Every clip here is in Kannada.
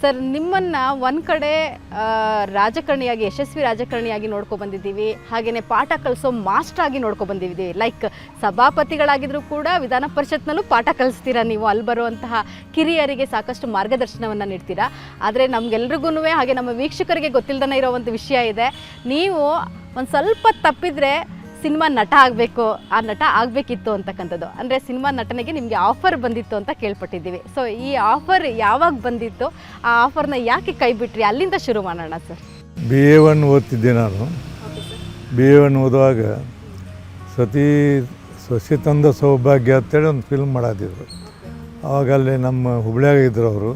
ಸರ್, ನಿಮ್ಮನ್ನು ಒಂದು ಕಡೆ ರಾಜಕಾರಣಿಯಾಗಿ, ಯಶಸ್ವಿ ರಾಜಕಾರಣಿಯಾಗಿ ಬಂದಿದ್ದೀವಿ, ಹಾಗೆಯೇ ಪಾಠ ಕಲಿಸೋ ಮಾಸ್ಟರ್ ಆಗಿ ಬಂದಿದ್ದೀವಿ. ಲೈಕ್ ಸಭಾಪತಿಗಳಾಗಿದ್ದರೂ ಕೂಡ ವಿಧಾನ ಪರಿಷತ್ನಲ್ಲೂ ಪಾಠ ಕಲಿಸ್ತೀರಾ ನೀವು, ಅಲ್ಲಿ ಬರುವಂತಹ ಕಿರಿಯರಿಗೆ ಸಾಕಷ್ಟು ಮಾರ್ಗದರ್ಶನವನ್ನು ನೀಡ್ತೀರಾ. ಆದರೆ ನಮಗೆಲ್ರಿಗೂ ಹಾಗೆ ನಮ್ಮ ವೀಕ್ಷಕರಿಗೆ ಗೊತ್ತಿಲ್ಲದೇ ಇರೋ ಒಂದು ವಿಷಯ ಇದೆ, ನೀವು ಒಂದು ಸ್ವಲ್ಪ ತಪ್ಪಿದರೆ ಸಿನಿಮಾ ನಟ ಆಗಬೇಕು, ಆ ನಟ ಆಗಬೇಕಿತ್ತು ಅಂತಕ್ಕಂಥದ್ದು. ಅಂದರೆ ಸಿನಿಮಾ ನಟನೆಗೆ ನಿಮಗೆ ಆಫರ್ ಬಂದಿತ್ತು ಅಂತ ಕೇಳ್ಪಟ್ಟಿದ್ದೀವಿ. ಸೊ ಈ ಆಫರ್ ಯಾವಾಗ ಬಂದಿತ್ತು, ಆ ಆಫರ್ನ ಯಾಕೆ ಕೈ ಬಿಟ್ರಿ, ಅಲ್ಲಿಂದ ಶುರು ಮಾಡೋಣ ಸರ್. BA1 ಓದ್ತಿದ್ದೆ ನಾನು. BA1 ಓದುವಾಗ ಸೊಸೆ ತಂದ ಸೌಭಾಗ್ಯ ಅಂತೇಳಿ ಒಂದು ಫಿಲ್ಮ್ ಮಾಡಾತಿದ್ರು. ಆವಾಗ ಅಲ್ಲಿ ನಮ್ಮ ಹುಬ್ಳ್ಯಾಗ ಇದ್ದರು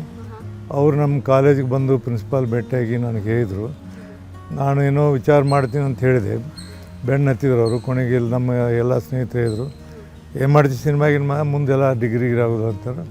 ಅವರು ನಮ್ಮ ಕಾಲೇಜಿಗೆ ಬಂದು ಪ್ರಿನ್ಸಿಪಾಲ್ ಭೇಟಿಯಾಗಿ ನನಗೆ ಹೇಳಿದರು. ನಾನು ಏನೋ ವಿಚಾರ ಮಾಡ್ತೀನಿ ಅಂತ ಹೇಳಿದೆ. ಬೆನ್ನು ಹತ್ತಿದ್ರು ಅವರು. ಕೊನೆಗೆ ಇಲ್ಲಿ ನಮ್ಮ ಎಲ್ಲ ಸ್ನೇಹಿತರು ಇದ್ದರು, ಏನು ಮಾಡ್ತೀವಿ ಸಿನಿಮಾಗಿನ ಮುಂದೆಲ್ಲ ಡಿಗ್ರಿಗೆ ಆಗೋದು ಅಂತಾರೆ.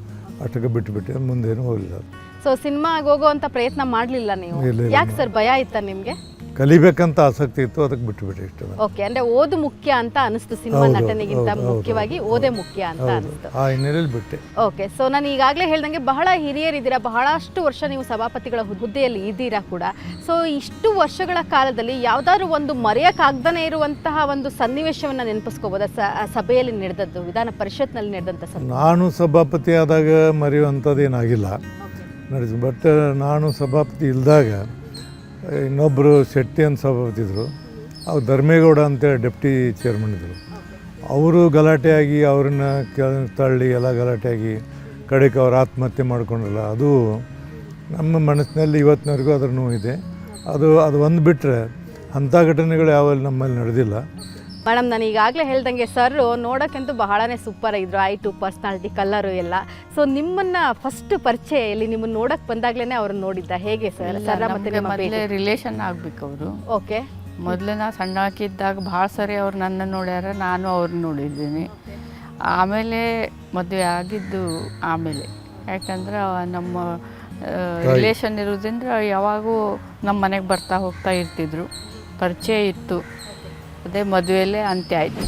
ಅಷ್ಟಕ್ಕೆ ಬಿಟ್ಟುಬಿಟ್ಟೆ, ಮುಂದೇನು ಹೋಗಲಿಲ್ಲ. ಸೊ ಸಿನಿಮಾಗೆ ಹೋಗುವಂಥ ಪ್ರಯತ್ನ ಮಾಡಲಿಲ್ಲ ನೀವು? ಯಾಕೆ ಸರ್, ಭಯ ಇತ್ತಾ ನಿಮಗೆ? ಕಲಿಬೇಕಂತ ಆಸಕ್ತಿ ಇತ್ತು, ಅದಕ್ಕೆ ಬಿಟ್ಟುಬಿಟ್ಟೆ ಇಷ್ಟ. ಓಕೆ, ಅಂದರೆ ಓದು ಮುಖ್ಯ ಅಂತ ಅನಿಸ್ತು, ಸಿನಿಮಾ ನಟನೆಗಿಂತ ಮುಖ್ಯವಾಗಿ ಓದೇ ಮುಖ್ಯ ಅಂತ ಅನಿಸ್ತು. ಆ ಹಿನ್ನೆಲೆಯಲ್ಲಿ ಬಿಟ್ಟೆ. ಓಕೆ, ಸೊ ನಾನು ಈಗಾಗಲೇ ಹೇಳ್ದಂಗೆ ಬಹಳ ಹಿರಿಯರಿದ್ದೀರಾ, ಬಹಳಷ್ಟು ವರ್ಷ ನೀವು ಸಭಾಪತಿಗಳ ಹುದ್ದೆಯಲ್ಲಿ ಇದ್ದೀರಾ ಕೂಡ. ಸೊ ಇಷ್ಟು ವರ್ಷಗಳ ಕಾಲದಲ್ಲಿ ಯಾವುದಾದ್ರೂ ಒಂದು ಮರೆಯೋಕ್ಕಾಗದೇ ಇರುವಂತಹ ಒಂದು ಸನ್ನಿವೇಶವನ್ನು ನೆನಪಿಸ್ಕೋಬೋದಾ ಸಭೆಯಲ್ಲಿ ನಡೆದದ್ದು, ವಿಧಾನ ಪರಿಷತ್ನಲ್ಲಿ ನಡೆದಂಥ ಸಭೆ? ನಾನು ಸಭಾಪತಿ ಆದಾಗ ಮರೆಯುವಂಥದ್ದು ಏನಾಗಿಲ್ಲ ನಡೆದು. ಬಟ್ ನಾನು ಸಭಾಪತಿ ಇಲ್ಲದಾಗ ಇನ್ನೊಬ್ಬರು ಶೆಟ್ಟಿ ಅಂತ ಸಭಾಪತಿ ಇದ್ದರು, ಅವ್ರು ಧರ್ಮೇಗೌಡ ಅಂತೇಳಿ ಡೆಪ್ಟಿ ಚೇರ್ಮನ್ ಇದ್ದರು. ಅವರು ಗಲಾಟೆಯಾಗಿ ಅವ್ರನ್ನ ತಳ್ಳಿ ಎಲ್ಲ ಗಲಾಟೆಯಾಗಿ ಕಡೆಗೆ ಅವ್ರು ಆತ್ಮಹತ್ಯೆ ಮಾಡ್ಕೊಂಡ್ರಲ್ಲ, ಅದು ನಮ್ಮ ಮನಸ್ಸಿನಲ್ಲಿ ಇವತ್ತಿನವರೆಗೂ ಅದ್ರ ನೋವಿದೆ. ಅದು ಒಂದು ಬಿಟ್ಟರೆ ಅಂಥ ಘಟನೆಗಳು ಯಾವಲ್ಲಿ ನಮ್ಮಲ್ಲಿ ನಡೆದಿಲ್ಲ. ಮೇಡಮ್, ನಾನು ಈಗಾಗಲೇ ಹೇಳ್ದಂಗೆ ಸರ್ ನೋಡೋಕ್ಕಂತೂ ಬಹಳನೇ ಸೂಪರ್ ಆಗಿದ್ರು, ಐಟು ಪರ್ಸ್ನಾಲಿಟಿ, ಕಲ್ಲರು ಎಲ್ಲ. ಸೊ ನಿಮ್ಮನ್ನು ಫಸ್ಟ್ ಪರಿಚಯ ಇಲ್ಲಿ ನಿಮ್ಮನ್ನು ನೋಡೋಕ್ಕೆ ಬಂದಾಗಲೇ ಅವ್ರನ್ನ ನೋಡಿದ್ದ, ಹೇಗೆ ಸರ್? ಮೊದಲೇ ರಿಲೇಷನ್ ಆಗಬೇಕು ಅವರು. ಓಕೆ, ಮೊದಲೇ ನಾ ಸಣ್ಣ ಹಾಕಿದ್ದಾಗ ಭಾಳ ಸರಿ ಅವ್ರು ನನ್ನ ನೋಡ್ಯಾರ, ನಾನು ಅವ್ರನ್ನ ನೋಡಿದ್ದೀನಿ. ಆಮೇಲೆ ಮದುವೆ ಆಗಿದ್ದು ಆಮೇಲೆ, ಯಾಕಂದ್ರೆ ನಮ್ಮ ರಿಲೇಷನ್ ಇರೋದ್ರಿಂದ ಯಾವಾಗೂ ನಮ್ಮ ಮನೆಗೆ ಬರ್ತಾ ಹೋಗ್ತಾ ಇರ್ತಿದ್ರು, ಪರಿಚಯ ಇತ್ತು. ಅದೇ ಮದುವೆಯಲ್ಲೇ ಅಂತ್ಯ ಆಯಿತು.